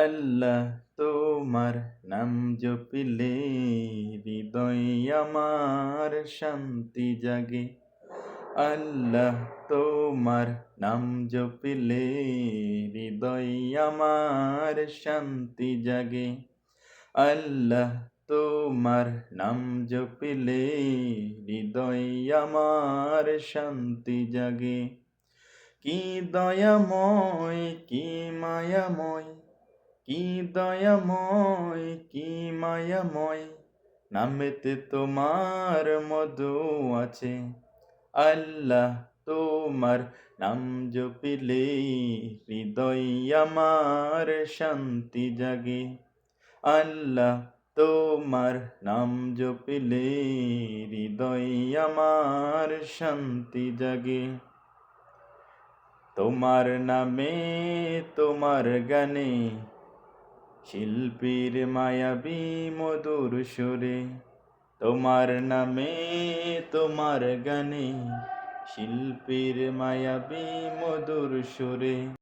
আল্লাহ তোমার নাম জপিলে হৃদয় আমার শান্তি জাগে। আল্লাহ তোমার নাম জপিলে হৃদয় আমার শান্তি জাগে। আল্লাহ তোমার নাম জপিলে হৃদয় আমার শান্তি জাগে। কি দয়াময় কি মায়াময়, কি দয়াময় কি মায়াময়, নামেতে তোমার মধু আছে। আল্লাহ তোমার নাম জপিলে হৃদয় আমার শান্তি জাগে। আল্লাহ তোমার নাম জপিলে হৃদয় আমার শান্তি জাগে। তোমার নামে তোমার গানে শিল্পীর মায়াবী মধুর সুরে। তোমার নামে তোমার গানে শিল্পীর মায়াবী মধুর সুরে।